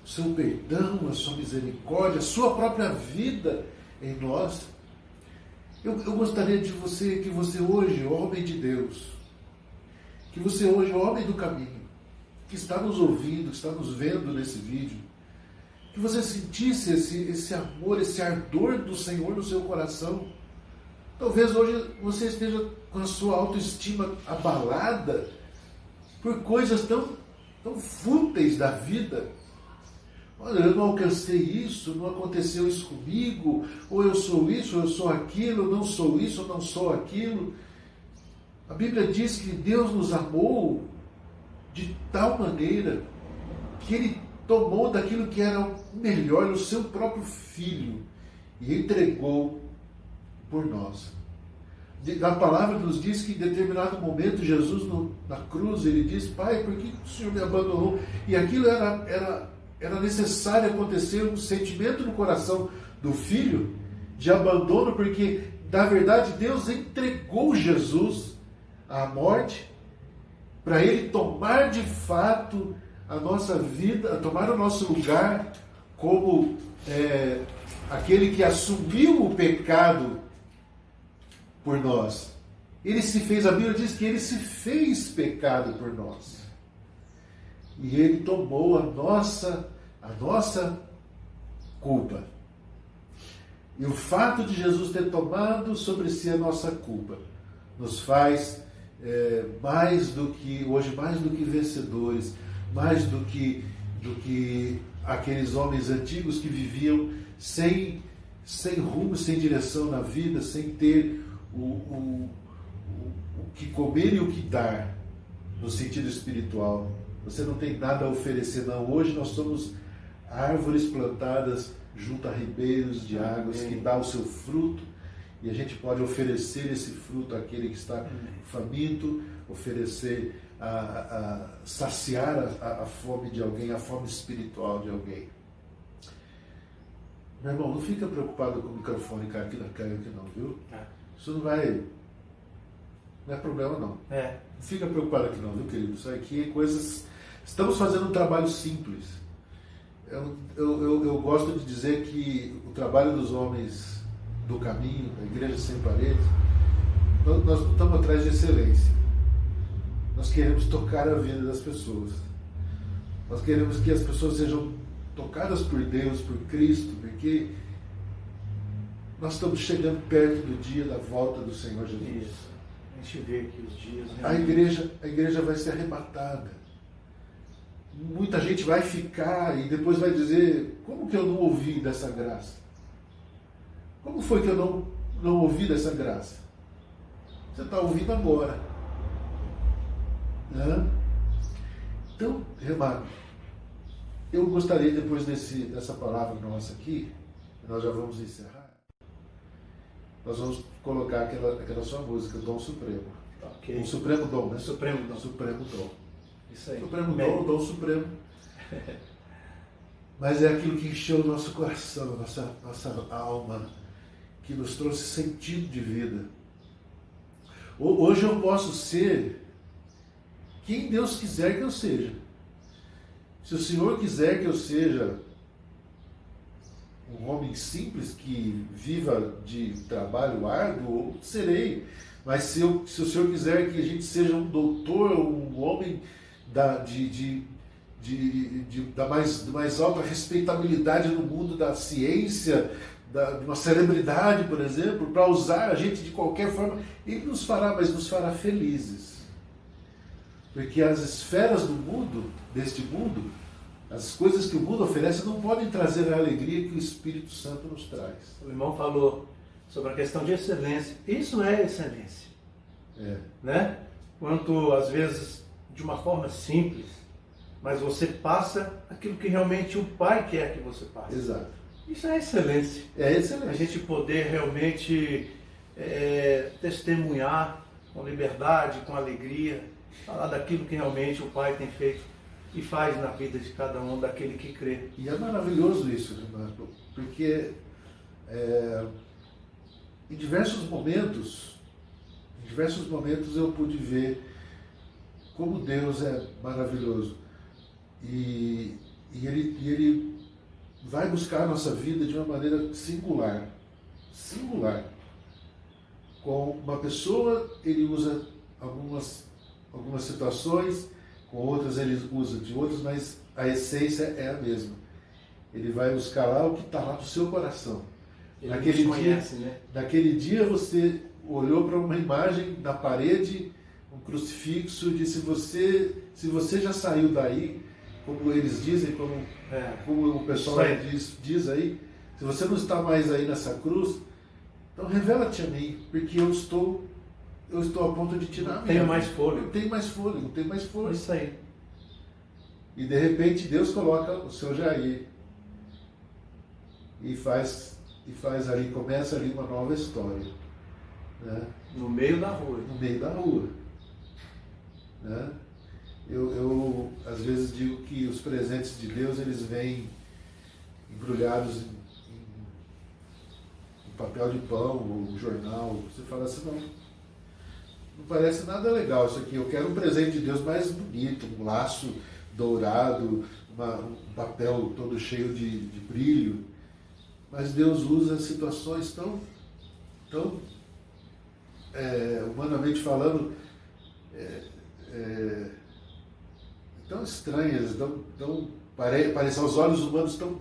o seu perdão, a sua misericórdia, a sua própria vida em nós. Eu gostaria de você, que você hoje, homem de Deus, que você hoje, homem do caminho, que está nos ouvindo, que está nos vendo nesse vídeo, que você sentisse esse amor, esse ardor do Senhor no seu coração. Talvez hoje você esteja com a sua autoestima abalada por coisas tão fúteis da vida. Olha, eu não alcancei isso, não aconteceu isso comigo, ou eu sou isso, ou eu sou aquilo, eu não sou isso, eu não sou aquilo. A Bíblia diz que Deus nos amou de tal maneira que Ele tomou daquilo que era o melhor, o seu próprio Filho, e entregou por nós. A palavra nos diz que em determinado momento Jesus na cruz, Ele diz: Pai, por que o Senhor me abandonou? E aquilo era necessário acontecer, um sentimento no coração do Filho de abandono, porque na verdade Deus entregou Jesus à morte para Ele tomar de fato a nossa vida, tomar o nosso lugar como aquele que assumiu o pecado por nós. Ele se fez, a Bíblia diz que Ele se fez pecado por nós. E Ele tomou a nossa culpa. E o fato de Jesus ter tomado sobre si a nossa culpa nos faz mais do que vencedores, mais do que aqueles homens antigos que viviam sem rumo, sem direção na vida, sem ter o que comer e o que dar, no sentido espiritual. Você não tem nada a oferecer, não. Hoje nós somos árvores plantadas junto a ribeiros de águas, que dá o seu fruto, e a gente pode oferecer esse fruto àquele que está faminto, oferecer, saciar a fome de alguém, a fome espiritual de alguém. Meu irmão, não fica preocupado com o microfone cair aqui não, viu? Isso não é problema não. Não fica preocupado aqui não, viu, querido? Isso aqui é coisas... Estamos fazendo um trabalho simples. Eu gosto de dizer que o trabalho dos homens do caminho, a Igreja Sem Paredes, nós não estamos atrás de excelência. Nós queremos tocar a vida das pessoas. Nós queremos que as pessoas sejam tocadas por Deus, por Cristo, porque nós estamos chegando perto do dia da volta do Senhor Jesus. Isso. A gente vê aqui os dias. A igreja vai ser arrebatada. Muita gente vai ficar e depois vai dizer: como que eu não ouvi dessa graça? Como foi que eu não ouvi dessa graça? Você está ouvindo agora. Então, Renato, eu gostaria, depois dessa palavra nossa aqui, nós já vamos encerrar, nós vamos colocar aquela sua música, Dom Supremo. Okay. Um Supremo Dom, né? Supremo Dom. Supremo Dom. Isso aí. Supremo Dom, Dom Supremo. Mas é aquilo que encheu o nosso coração, nossa alma, que nos trouxe sentido de vida. Hoje eu posso ser quem Deus quiser que eu seja. Se o Senhor quiser que eu seja um homem simples que viva de trabalho árduo, serei. Mas se o Senhor quiser que a gente seja um doutor, um homem da mais alta respeitabilidade no mundo da ciência, de uma celebridade, por exemplo, para usar a gente de qualquer forma, Ele nos fará, mas nos fará felizes. Porque as esferas do mundo, deste mundo, as coisas que o mundo oferece não podem trazer a alegria que o Espírito Santo nos traz. O irmão falou sobre a questão de excelência. Isso é excelência. Né? Quanto, às vezes, de uma forma simples, mas você passa aquilo que realmente o Pai quer que você passe. Exato. Isso é excelência. É excelência. A gente poder realmente testemunhar com liberdade, com alegria, falar daquilo que realmente o Pai tem feito e faz na vida de cada um, daquele que crê. E é maravilhoso isso, Renato, porque em diversos momentos eu pude ver como Deus é maravilhoso. E E ele vai buscar a nossa vida de uma maneira singular. Singular. Com uma pessoa, ele usa algumas situações, com outras ele usa de outras, mas a essência é a mesma. Ele vai buscar lá o que está lá no seu coração. Naquele dia você olhou para uma imagem na parede, um crucifixo, e disse, se você já saiu daí, como eles dizem, como o pessoal diz aí, se você não está mais aí nessa cruz, então revela-te a mim, porque eu estou a ponto de tirar a minha. Tenho mais fôlego. Não tem mais fôlego, não tem mais fôlego. Isso aí. E de repente Deus coloca o seu Jair e faz ali, começa ali uma nova história. Né? No meio da rua. No meio da rua. Né? Eu às vezes digo que os presentes de Deus, eles vêm embrulhados em papel de pão ou jornal. Você fala assim, não parece nada legal isso aqui. Eu quero um presente de Deus mais bonito, um laço dourado, um papel todo cheio de brilho. Mas Deus usa situações tão humanamente falando, tão estranhas, parecem aos olhos humanos tão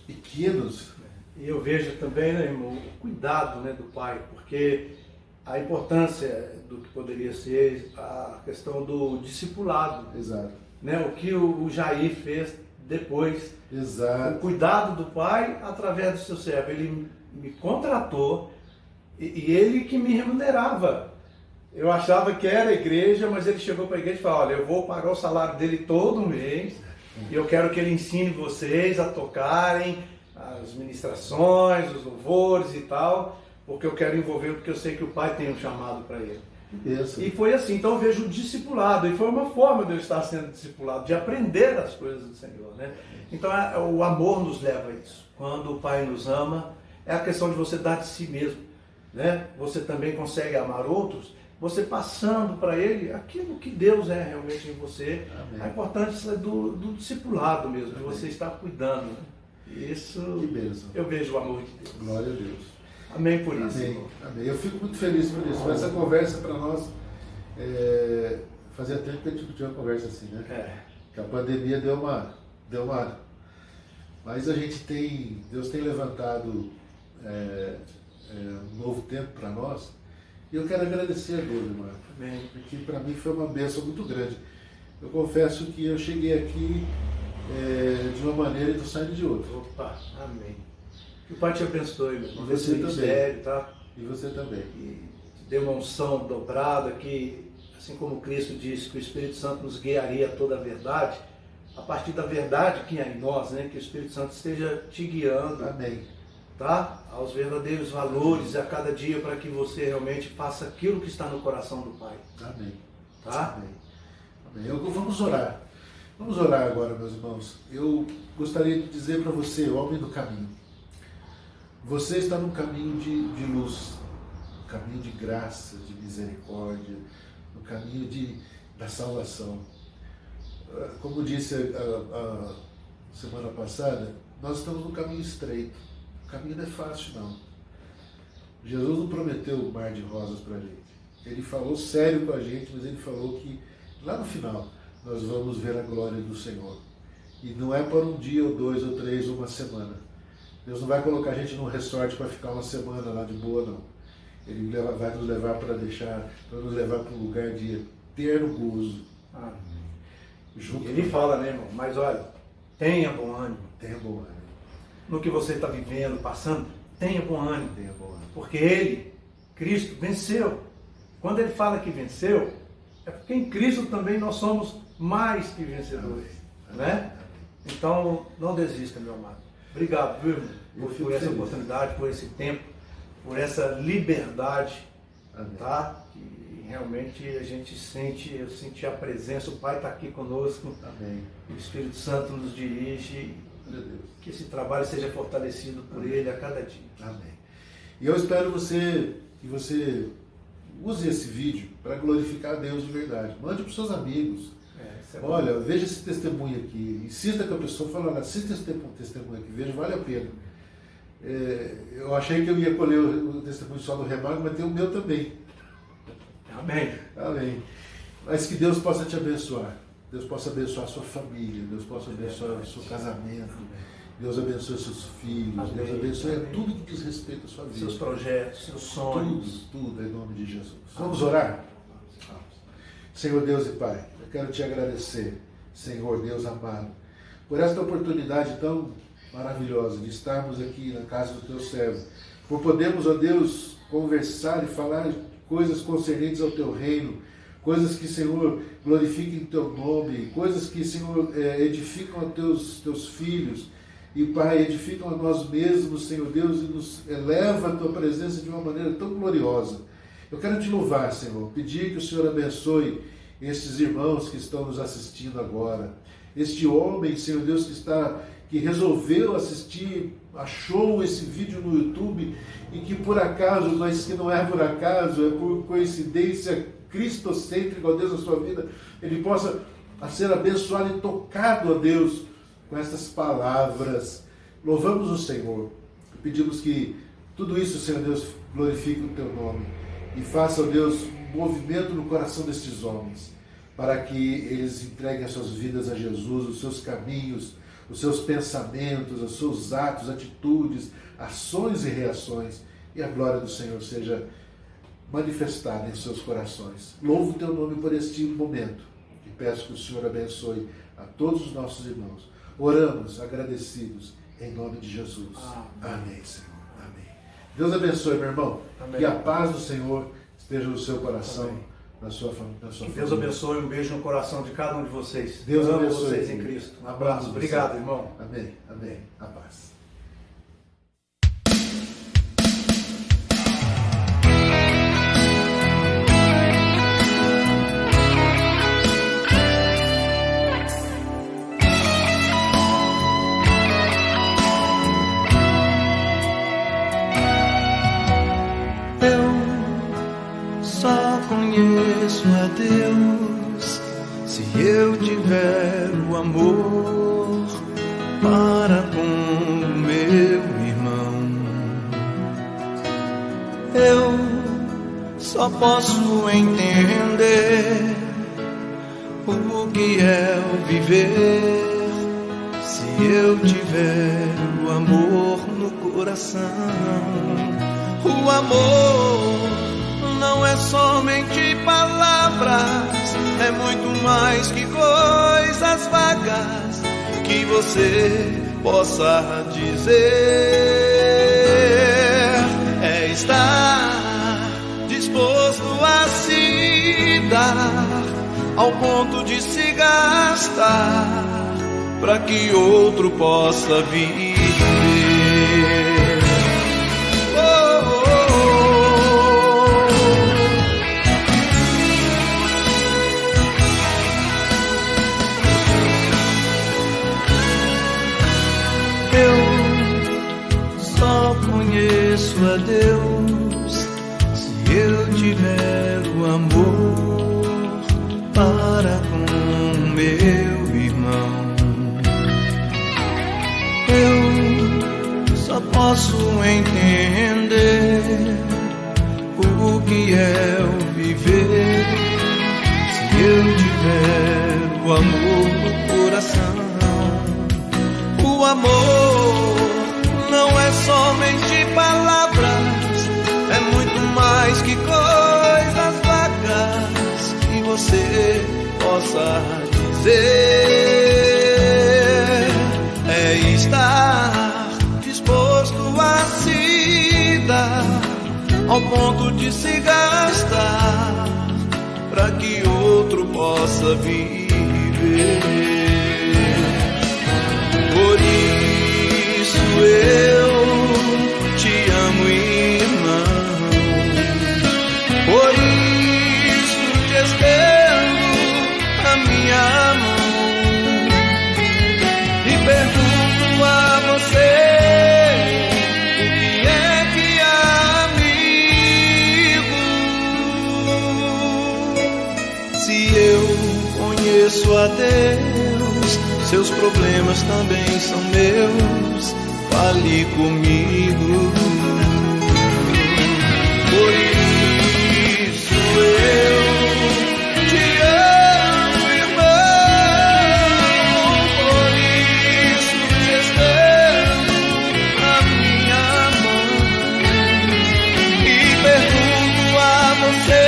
pequenos. E eu vejo também, né, irmão, o cuidado, né, do pai, porque a importância do que poderia ser a questão do discipulado. Exato. Né, o que o Jair fez depois. Exato. O cuidado do pai através do seu servo. Ele me contratou e ele que me remunerava. Eu achava que era a igreja, mas ele chegou para a igreja e falou, olha, eu vou pagar o salário dele todo mês e eu quero que ele ensine vocês a tocarem as ministrações, os louvores e tal, porque eu quero envolver, porque eu sei que o pai tem um chamado para ele. Isso. E foi assim, então eu vejo o discipulado, e foi uma forma de eu estar sendo discipulado, de aprender as coisas do Senhor, né? Então o amor nos leva a isso. Quando o Pai nos ama, é a questão de você dar de si mesmo, né? Você também consegue amar outros, você passando para ele aquilo que Deus é realmente em você. Amém. A importância do discipulado mesmo, de você estar cuidando, né? Isso, que bênção. Eu vejo o amor de Deus. Glória a Deus. Amém por isso. Amém. Amém. Eu fico muito feliz por isso. Essa conversa para nós, fazia tempo que a gente não tinha uma conversa assim, né? Que a pandemia deu uma... Mas Deus tem levantado um novo tempo para nós. E eu quero agradecer a Deus, irmão. Amém. Porque para mim foi uma bênção muito grande. Eu confesso que eu cheguei aqui de uma maneira e estou saindo de outra. Opa, amém. Que o Pai te abençoe, meu irmão. E você também. Tá? E você também. E te dê uma unção dobrada, que assim como Cristo disse que o Espírito Santo nos guiaria a toda a verdade, a partir da verdade que é em nós, né? Que o Espírito Santo esteja te guiando. Amém. Tá? Aos verdadeiros valores a cada dia, para que você realmente faça aquilo que está no coração do Pai. Amém. Tá? Amém. Vamos orar. Vamos orar agora, meus irmãos. Eu gostaria de dizer para você, homem do caminho, você está num caminho de luz, no caminho de graça, de misericórdia, no caminho da salvação. Como disse a semana passada, nós estamos no caminho estreito. O caminho não é fácil, não. Jesus não prometeu o mar de rosas para a gente. Ele falou sério com a gente, mas ele falou que lá no final nós vamos ver a glória do Senhor. E não é por um dia, ou 2, ou 3, ou uma semana. Deus não vai colocar a gente num resort para ficar uma semana lá de boa, não. Ele vai nos levar para nos levar para um lugar de eterno gozo. Junto ele fala, né, irmão? Mas olha, tenha bom ânimo. Tenha bom ânimo. No que você está vivendo, passando, tenha bom ânimo. Tenha bom ânimo. Porque ele, Cristo, venceu. Quando ele fala que venceu, é porque em Cristo também nós somos mais que vencedores. Amém. Né? Então, não desista, meu amado. Obrigado, viu, irmão, por essa oportunidade, por esse tempo, por essa liberdade. Amém. Tá? Que realmente a gente sente, eu senti a presença, o Pai está aqui conosco. Amém. O Espírito Santo nos dirige. Que esse trabalho seja fortalecido por Amém. Ele a cada dia. Amém. E eu espero que você use esse vídeo para glorificar a Deus de verdade. Mande para os seus amigos. Olha, veja esse testemunho aqui. Insista com a pessoa, fala, olha, assista esse testemunho aqui, veja, vale a pena. Eu achei que eu ia colher o testemunho só do Remargo, mas tem o meu também. Amém. Amém. Mas que Deus possa te abençoar. Deus possa abençoar a sua família. Deus possa abençoar o seu casamento. Deus abençoe seus filhos. Amém. Deus abençoe tudo que diz respeito à sua vida. Seus projetos, seus sonhos. Tudo em nome de Jesus. Vamos orar? Senhor Deus e Pai, eu quero te agradecer, Senhor Deus amado, por esta oportunidade tão maravilhosa de estarmos aqui na casa do Teu servo, por podermos, ó Deus, conversar e falar coisas concernentes ao Teu reino, coisas que, Senhor, glorifiquem o Teu nome, coisas que, Senhor, edificam a Teus filhos, e, Pai, edificam a nós mesmos, Senhor Deus, e nos eleva a Tua presença de uma maneira tão gloriosa. Eu quero te louvar, Senhor, pedir que o Senhor abençoe estes irmãos que estão nos assistindo agora. Este homem, Senhor Deus, que resolveu assistir, achou esse vídeo no YouTube e que por acaso, mas que não é por acaso, é por coincidência cristocêntrica, ó Deus, na sua vida, ele possa ser abençoado e tocado, ó Deus, com estas palavras. Louvamos o Senhor. Pedimos que tudo isso, Senhor Deus, glorifique o Teu nome. E faça, ó Deus, um movimento no coração destes homens, para que eles entreguem as suas vidas a Jesus, os seus caminhos, os seus pensamentos, os seus atos, atitudes, ações e reações, e a glória do Senhor seja manifestada em seus corações. Louvo o Teu nome por este momento, e peço que o Senhor abençoe a todos os nossos irmãos. Oramos agradecidos, em nome de Jesus. Amém, Senhor. Deus abençoe, meu irmão. Amém. Que a paz do Senhor esteja no seu coração, na sua família. Deus abençoe, um beijo no coração de cada um de vocês. Deus abençoe vocês em Cristo. Um abraço. Obrigado, irmão. Amém. Amém. A paz. Conheço a Deus se eu tiver o amor para com o meu irmão. Eu só posso entender o que é o viver se eu tiver o amor no coração. O amor não é somente palavras, é muito mais que coisas vagas que você possa dizer. É estar disposto a se dar ao ponto de se gastar para que outro possa viver. Conheço a Deus se eu tiver o amor para com meu irmão. Eu só posso entender o que é o viver se eu tiver o amor no coração. O amor não é somente palavras, é muito mais que coisas vagas que você possa dizer. É estar disposto a se dar ao ponto de se gastar para que outro possa viver. Por isso eu te amo, irmão. Por isso te estendo a minha mão e pergunto a você: o que é que há, amigo? Se eu conheço a seus problemas também são meus, fale comigo. Por isso eu te amo, irmão, por isso te estendo a minha mão e pergunto a você,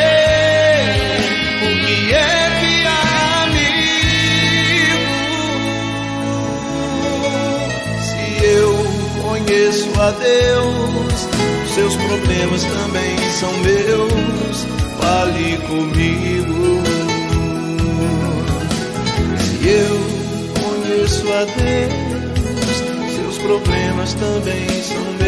o que é que há, amigo? Se eu conheço a Deus, seus problemas também são meus, fale comigo. Se eu conheço a Deus, seus problemas também são meus.